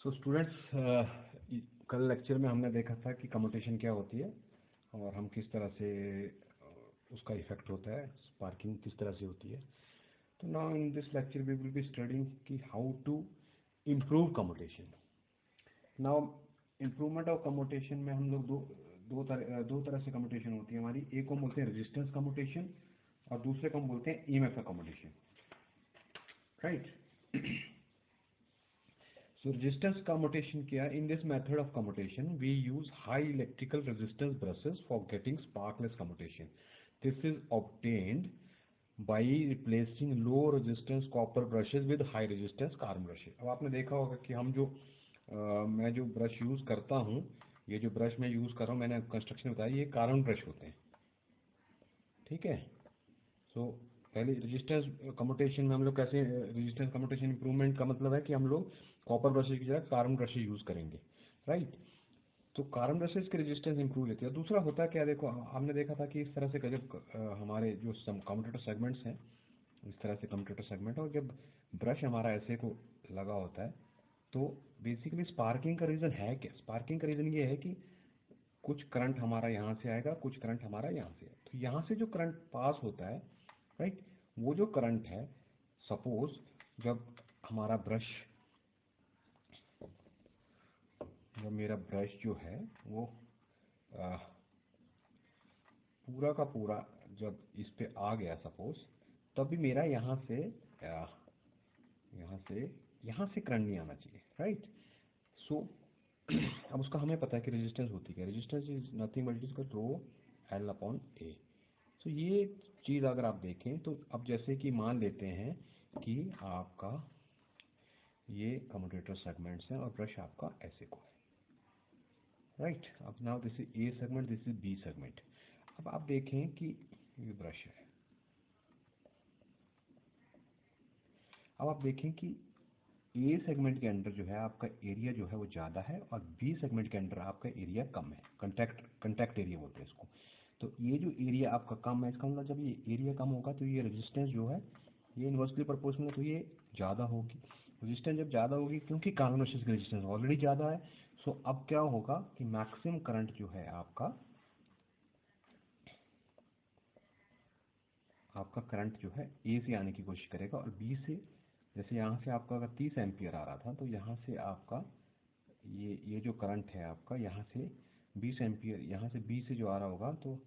So students, कल lecture में हमने देखा था कि कम्यूटेशन क्या होती है और हम किस तरह से उसका इफेक्ट होता है, स्पार्किंग किस तरह से होती है। तो now in this lecture we will be studying कि how to improve commutation. Now improvement of commutation में हम लोग दो तरह से कम्यूटेशन होती है हमारी। एक को बोलते हैं रेजिस्टेंस कम्यूटेशन और दूसरे को हम बोलते हैं ईएमएफ का commutation, right. So resistance commutation क्या है? In this method of commutation, we use high electrical resistance brushes for getting sparkless commutation. This is obtained by replacing low resistance copper brushes with high resistance carbon brushes. अब आपने देखा होगा कि हम मैं जो ब्रश यूज़ करता हूँ, ये जो ब्रश मैं यूज़ कर रहा हूँ, मैंने कंस्ट्रक्शन बताया, ये कार्बन ब्रश होते हैं, ठीक है। सो पहले रेजिस्टेंस कम्यूटेशन में हम लोग कैसे, रेजिस्टेंस कम्यूटेशन इंप्रूवमेंट का मतलब है कि हम लोग कॉपर ब्रशेज की जगह कार्बन ब्रशेज यूज़ करेंगे, राइट। तो कार्बन ब्रशेज के रेजिस्टेंस इंप्रूव लेते हैं। दूसरा होता है क्या, देखो हमने देखा था कि इस तरह से जब हमारे जो कम्यूटेटर सेगमेंट्स हैं, इस तरह से कम्यूटेटर सेगमेंट, और जब ब्रश हमारा ऐसे को लगा होता है तो बेसिकली स्पार्किंग का रीज़न है क्या? स्पार्किंग का रीज़न ये है कि कुछ करंट हमारा यहाँ से आएगा, कुछ करंट हमारा यहाँ से, तो यहाँ से जो करंट पास होता है, राइट, वो जो करंट है, सपोज जब हमारा ब्रश, जब मेरा ब्रश जो है वो पूरा का पूरा जब इस पे आ गया सपोज, तब भी मेरा यहाँ से करंट नहीं आना चाहिए, राइट। सो अब उसका हमें पता है कि रेजिस्टेंस होती है, resistance is nothing but is rho L upon A. So ये चीज़ अगर आप देखें तो अब जैसे कि मान लेते हैं कि आपका ये कम्यूटेटर सेगमेंट्स हैं और ब्रश आपका ऐसे को है, राइट। अब now this is A segment, this is B segment. अब आप देखें कि ये ब्रश है, अब आप देखें कि ए सेगमेंट के अंदर जो है आपका एरिया जो है वो ज़्यादा है और बी सेगमेंट के अंदर आपका एरिया कम है, कंटैक्ट एरिया बोलते हैं इसको। तो ये जो एरिया आपका कम है, इसका मतलब जब ये एरिया कम होगा तो ये रेजिस्टेंस जो है ये इन्वर्सली प्रोपोर्शनल है, तो ये ज़्यादा होगी। रेजिस्टेंस जब ज़्यादा होगी, क्योंकि कार्बन वर्सेस की रेजिस्टेंस ऑलरेडी ज़्यादा है, सो अब क्या होगा कि मैक्सिमम करंट जो है आपका करंट जो है ए से आने की कोशिश करेगा और बी से, जैसे यहाँ से आपका अगर 30 एम्पियर आ रहा था तो यहाँ से आपका ये जो करंट है आपका यहाँ से 20 एम्पियर, यहाँ से बी से जो आ रहा होगा तो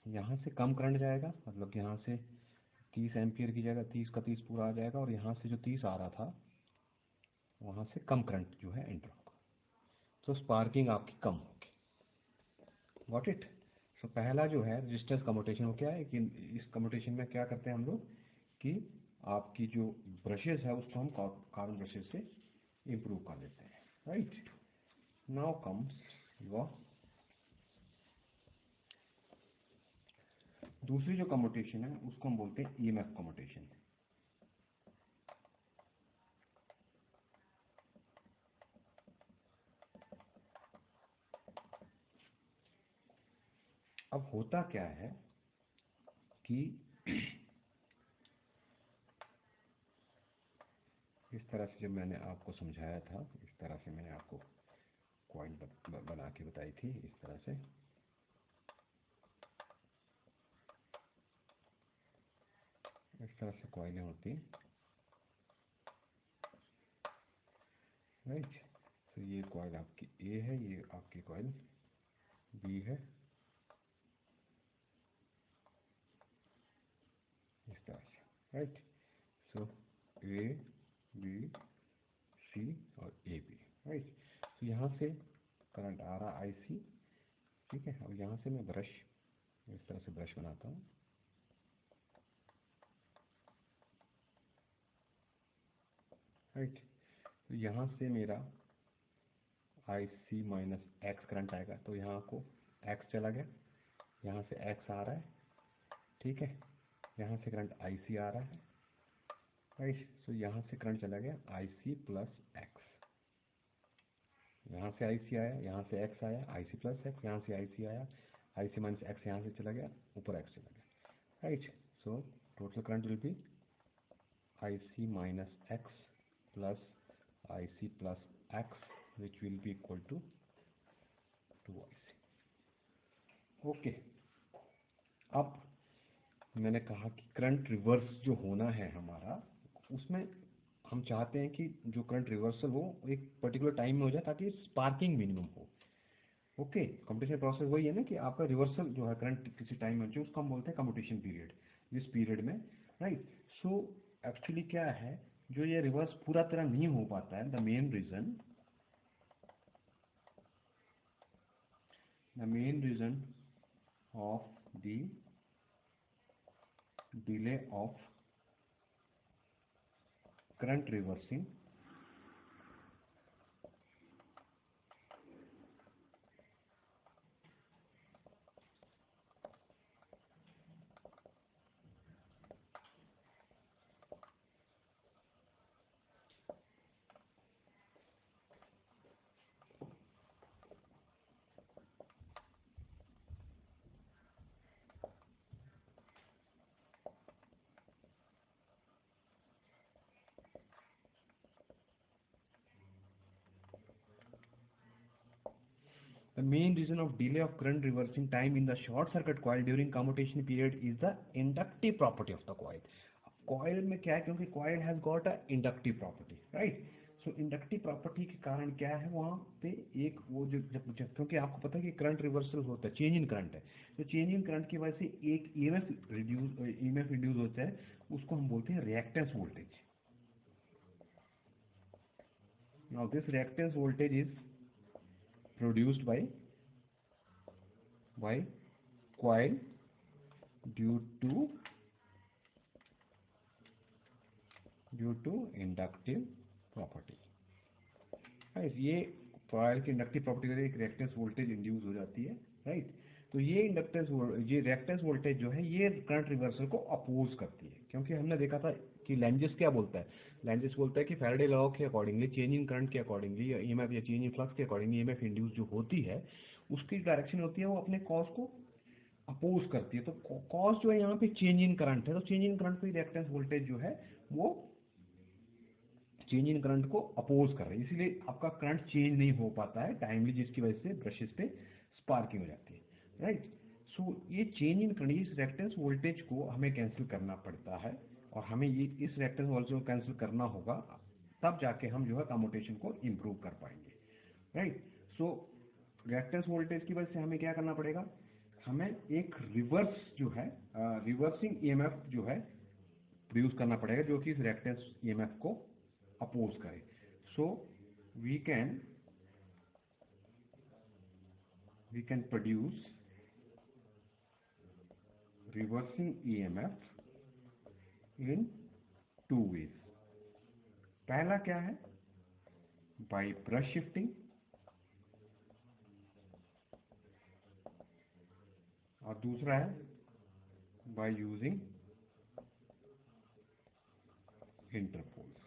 यहाँ से कम करंट जाएगा, मतलब यहाँ से 30 एम्पियर की जगह 30 का 30 पूरा आ जाएगा और यहाँ से जो 30 आ रहा था वहाँ से कम करंट जो है एंटर होगा, तो स्पार्किंग आपकी कम होगी। Got it. सो पहला जो है रेजिस्टेंस कम्यूटेशन, वो क्या है कि इस कम्यूटेशन में क्या करते हैं हम लोग कि आपकी जो ब्रशेज है उसको हम कार्बन ब्रशेज से इम्प्रूव कर लेते हैं, राइट। नाउ कम्स योर दूसरी जो कम्यूटेशन है उसको हम बोलते हैं ईएमएफ कम्यूटेशन। अब होता क्या है कि इस तरह से जब मैंने आपको समझाया था, इस तरह से मैंने आपको कॉइल बना के बताई थी, इस तरह से, इस तरह से कॉइलें होती हैं, राइट। तो ये कॉइल आपकी ए है, ये आपकी कॉइल बी है, इस तरह से, right. So A B C और ए बी, राइट। तो यहाँ से करंट आ रहा आई सी, ठीक है। अब यहाँ से मैं ब्रश, इस तरह से ब्रश बनाता हूँ, राइट। तो यहाँ से मेरा आई सी माइनस एक्स करंट आएगा, तो यहाँ को एक्स चला गया, यहाँ से एक्स आ रहा है, ठीक है। यहाँ से करंट आई सी आ रहा है, राइट। सो यहाँ से करंट चला गया आई सी प्लस एक्स, यहाँ से आई सी आया, यहाँ से एक्स आया, आई सी प्लस एक्स, यहाँ से आई सी आया, आई सी माइनस एक्स यहाँ से चला गया, ऊपर एक्स चला गया, right. So total current will be I C minus X plus I C plus x which will be equal to 2yc. Okay, अब मैंने कहा कि करंट रिवर्स जो होना है हमारा, उसमें हम चाहते हैं कि जो करंट रिवर्सल हो एक पर्टिकुलर टाइम में हो जाए ताकि स्पार्किंग मिनिमम हो. ओके, कम्यूटेशन प्रोसेस वही है ना कि आपका रिवर्सल जो है करंट किसी टाइम में जो उसको हम बोलते हैं कम्यूटेशन पीरियड. जिस पीरियड में, राइट. सो एक्चुअली क्या है, जो ये रिवर्स पूरा तरह नहीं हो पाता है, the main reason of the delay of current reversing The main reason of delay of current reversing time in the short circuit coil during commutation period is the inductive property of the coil. Coil में क्या है, क्योंकि coil has got a inductive property, right? So inductive property के कारण क्या है, वहाँ पे एक वो जो जब क्योंकि आपको पता है कि करंट रिवर्सल होता है, चेंज इन करंट है, तो चेंज इन करंट की वजह से एक ईएमएफ इंड्यूस होता है, उसको हम बोलते हैं reactance voltage. Now this reactance voltage is produced by coil due to inductive property. Right, ये कॉइल की इंडक्टिव प्रॉपर्टी वजह एक रिएक्टेंस वोल्टेज इंड्यूस हो जाती है, राइट. तो ये रिएक्टेंस वोल्टेज जो है ये करंट रिवर्सल को अपोज करती है, क्योंकि हमने देखा था कि लेंजिस क्या बोलता है, लेंजिस बोलता है कि फैराडे लॉ के अकॉर्डिंगली चेंज इन करंट के अकॉर्डिंगली या ईएमएफ या चेंज इन फ्लक्स के अकॉर्डिंगली ईएमएफ इंड्यूस जो होती है उसकी डायरेक्शन होती है वो अपने कॉज को अपोज करती है. तो कॉज जो है यहाँ पे चेंज इन करंट है, तो चेंज इन करंट को रिएक्टेंस वोल्टेज जो है वो चेंज इन करंट को अपोज कर रहे हैं, इसीलिए आपका करंट चेंज नहीं हो पाता है टाइमली, जिसकी वजह से ब्रशेस पे स्पार्किंग हो जाती है, राइट. सो ये चेंज इन करंट, इस रिएक्टेंस वोल्टेज को हमें कैंसिल करना पड़ता है, और हमें ये इस रिएक्टेंस वोल्टेज को कैंसिल करना होगा, तब जाके हम जो है कम्यूटेशन को इम्प्रूव कर पाएंगे, राइट. सो रिएक्टेंस वोल्टेज की वजह से हमें क्या करना पड़ेगा, हमें एक रिवर्स जो है रिवर्सिंग ईएमएफ जो है प्रोड्यूस करना पड़ेगा, जो कि इस रिएक्टेंस ईएमएफ को अपोज करे. So we can produce reversing EMF in two ways. पहला क्या है, बाय ब्रश शिफ्टिंग, और दूसरा है by using interpoles.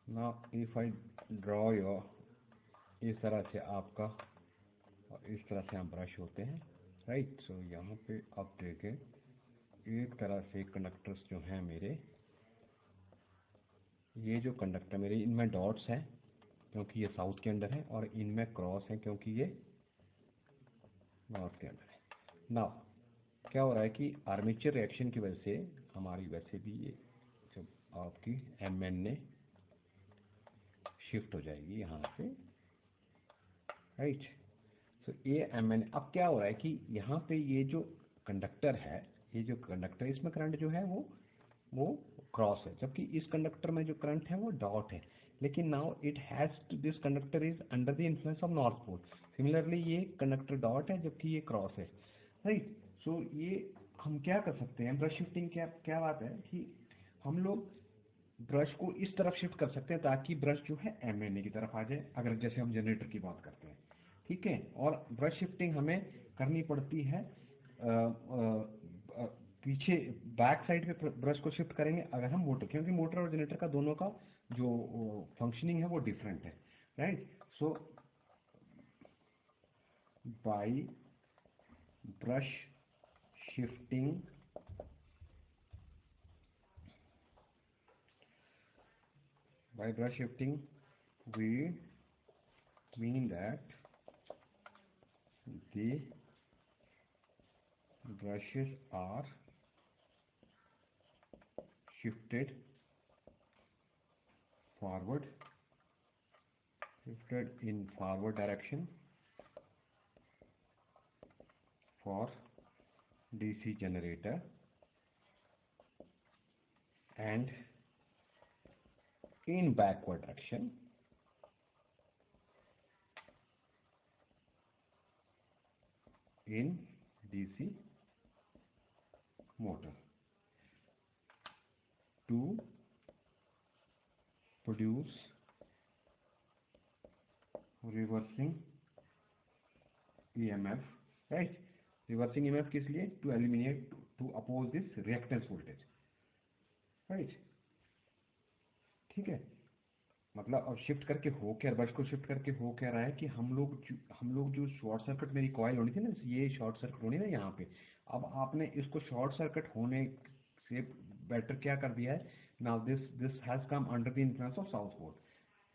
Now if I draw your, इस तरह से आपका और इस तरह से हम ब्रश होते हैं, राइट. सो यहाँ पे आप देखें एक तरह से कंडक्टर्स जो हैं मेरे, ये जो कंडक्टर मेरे इनमें डॉट्स हैं क्योंकि ये साउथ के अंदर है, और इनमें क्रॉस है क्योंकि ये नॉर्थ के अंदर है. नाउ क्या हो रहा है कि आर्मेचर रिएक्शन की वजह से हमारी वैसे भी ये जब आपकी एमएन ने शिफ्ट हो जाएगी यहाँ से, राइट. तो ये एमएन, अब क्या हो रहा है कि यहाँ पे ये जो कंडक्टर है, ये जो कंडक्टर इसमें करंट जो है वो क्रॉस है, जबकि इस कंडक्टर में जो करंट है वो डॉट है. लेकिन now it has to, this conductor is under the influence of north pole. Similarly ये कंडक्टर डॉट है जबकि ये क्रॉस है, राइट. सो ये हम क्या कर सकते हैं, ब्रश शिफ्टिंग क्या क्या बात है कि हम लोग ब्रश को इस तरफ शिफ्ट कर सकते हैं ताकि ब्रश जो है एमएनए की तरफ आ जाए, अगर जैसे हम जनरेटर की बात करते हैं, ठीक है. और ब्रश शिफ्टिंग हमें करनी पड़ती है पीछे बैक साइड पे ब्रश को शिफ्ट करेंगे अगर हम मोटर, क्योंकि मोटर और जनरेटर का दोनों का जो फंक्शनिंग है वो डिफरेंट है, right. So by brush shifting by brush shifting we mean that the brushes are shifted in forward direction for DC generator and in backward direction in DC motor to produce reversing EMF, right? Reversing EMF किस लिए? To eliminate, to oppose this reactance voltage, right? ठीक है, मतलब अब shift करके हो क्या, brush को शिफ्ट करके हो क्या रहा है कि हम लोग जो शॉर्ट सर्किट मेरी कॉइल होनी थी ना, ये शॉर्ट सर्किट होनी ना यहाँ पे, अब आपने इसको शॉर्ट सर्किट होने से बेटर क्या कर दिया है, now this has come under the influence of south pole,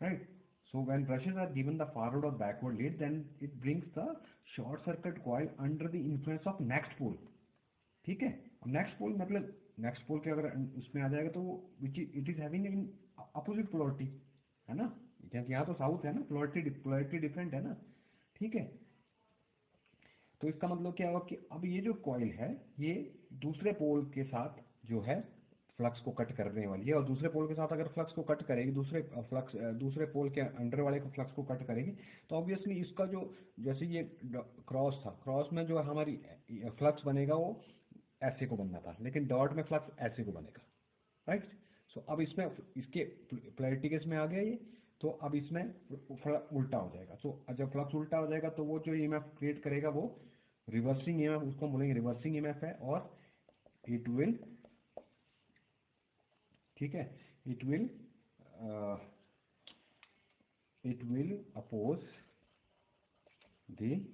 right? So when brushes are given the forward or backward lead, then it brings the short circuit coil under the influence of next pole. ठीक है, next पोल मतलब next पोल के अगर उसमें आ जाएगा तो which it is having in opposite polarity, है ना? क्योंकि यहाँ तो साउथ है ना, पोलरिटी डिफरेंट है ना, ठीक है? तो इसका मतलब क्या होगा कि अब ये जो कॉइल है ये दूसरे पोल के साथ जो है फ्लक्स को कट करने वाली है, और दूसरे पोल के साथ अगर फ्लक्स को कट करेगी, दूसरे पोल के अंडर वाले को फ्लक्स को कट करेगी, तो ऑब्वियसली इसका जो, जैसे ये क्रॉस था, क्रॉस में जो हमारी फ्लक्स बनेगा वो ऐसे को बनना था, लेकिन डॉट में फ्लक्स ऐसे को बनेगा, राइट? सो अब इसमें इसके पोलैरिटी केस में आ गया ये, तो अब इसमें उल्टा हो जाएगा। तो जब फ्लक्स उल्टा हो जाएगा तो वो जो ईएमएफ क्रिएट करेगा वो रिवर्सिंग ईएमएफ, उसको बोलेंगे रिवर्सिंग ईएमएफ है, और इट विल, ठीक है, it will oppose the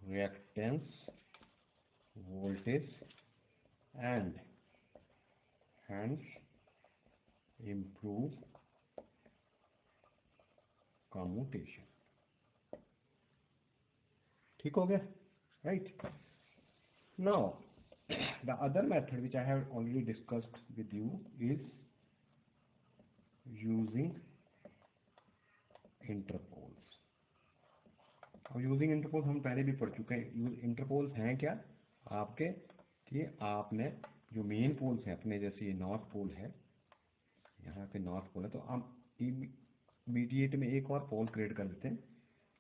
reactance voltage and hence improve commutation। ठीक हो गया, right? Now the other method which I have already discussed with you is using interpoles। अब यूजिंग इंटरपोल्स हम पहले भी पढ़ चुके हैं। इंटरपोल्स हैं क्या आपके, कि आपने जो मेन पोल्स हैं अपने, जैसे ये नॉर्थ पोल है, यहाँ पे नॉर्थ पोल है, तो हम इमीडिएट में एक और पोल क्रिएट कर देते हैं,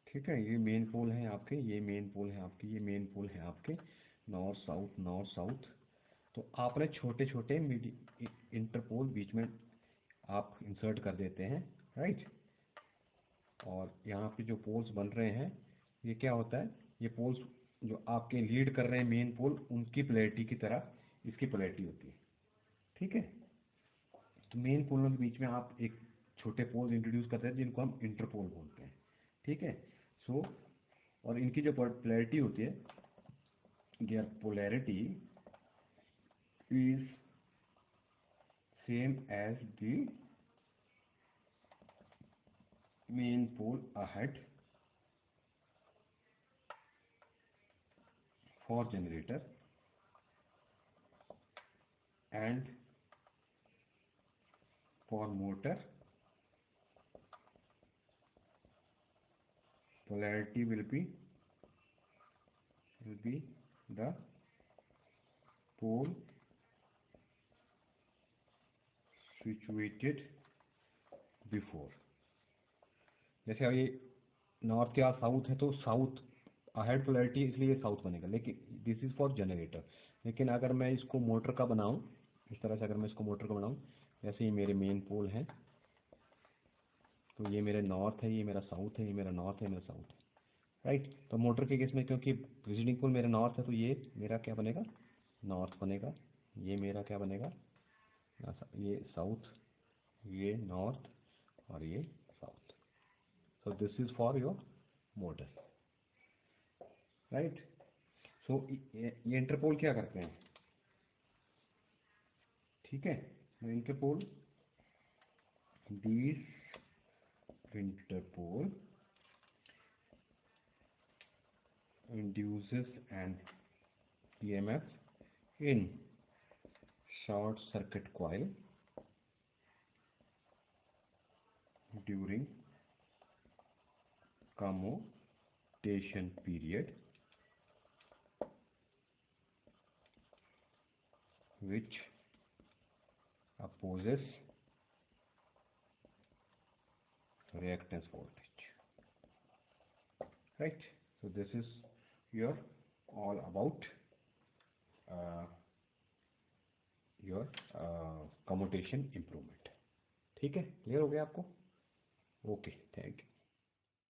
ठीक है? ये मेन पोल है आपके, ये मेन पोल है आपके, ये मेन पोल है आपके, नॉर्थ साउथ। तो आपने छोटे छोटे इंटरपोल बीच में आप इंसर्ट कर देते हैं, राइट? और यहाँ पे जो पोल्स बन रहे हैं, ये क्या होता है, ये पोल्स जो आपके लीड कर रहे हैं मेन पोल, उनकी पोलैरिटी की तरह इसकी पोलैरिटी होती है, ठीक है? तो मेन पोलों के बीच में आप एक छोटे पोल्स इंट्रोड्यूस करते हैं जिनको हम इंटरपोल बोलते हैं, ठीक है? सो और इनकी जो पोलैरिटी होती है, their polarity is same as the main pole ahead for generator and for motor polarity will be the pole situated before। जैसे अब ये नॉर्थ के साउथ है तो साउथ अहेड पोलैरिटी, इसलिए ये साउथ बनेगा, लेकिन दिस इज फॉर जनरेटर। लेकिन अगर मैं इसको मोटर का बनाऊं, इस तरह से अगर मैं इसको मोटर का बनाऊं, जैसे ये मेरे मेन पोल हैं, तो ये मेरे नॉर्थ है, ये मेरा साउथ है, ये मेरा नॉर्थ है, मेरा साउथ है, राइट? तो मोटर के केस में क्योंकि प्रेसिडिंग पोल मेरा नॉर्थ है, तो ये मेरा क्या बनेगा, नॉर्थ बनेगा, ये मेरा क्या बनेगा, ये साउथ, ये नॉर्थ, और ये south. So this is for your motor. Right. So ये इंटरपोल क्या करते हैं, ठीक है, interpole, this interpole induces an EMF in short circuit coil during commutation period, which opposes reactance voltage, right? So this is your all about your commutation improvement। ठीक है, clear हो गया आपको? Okay, thank you.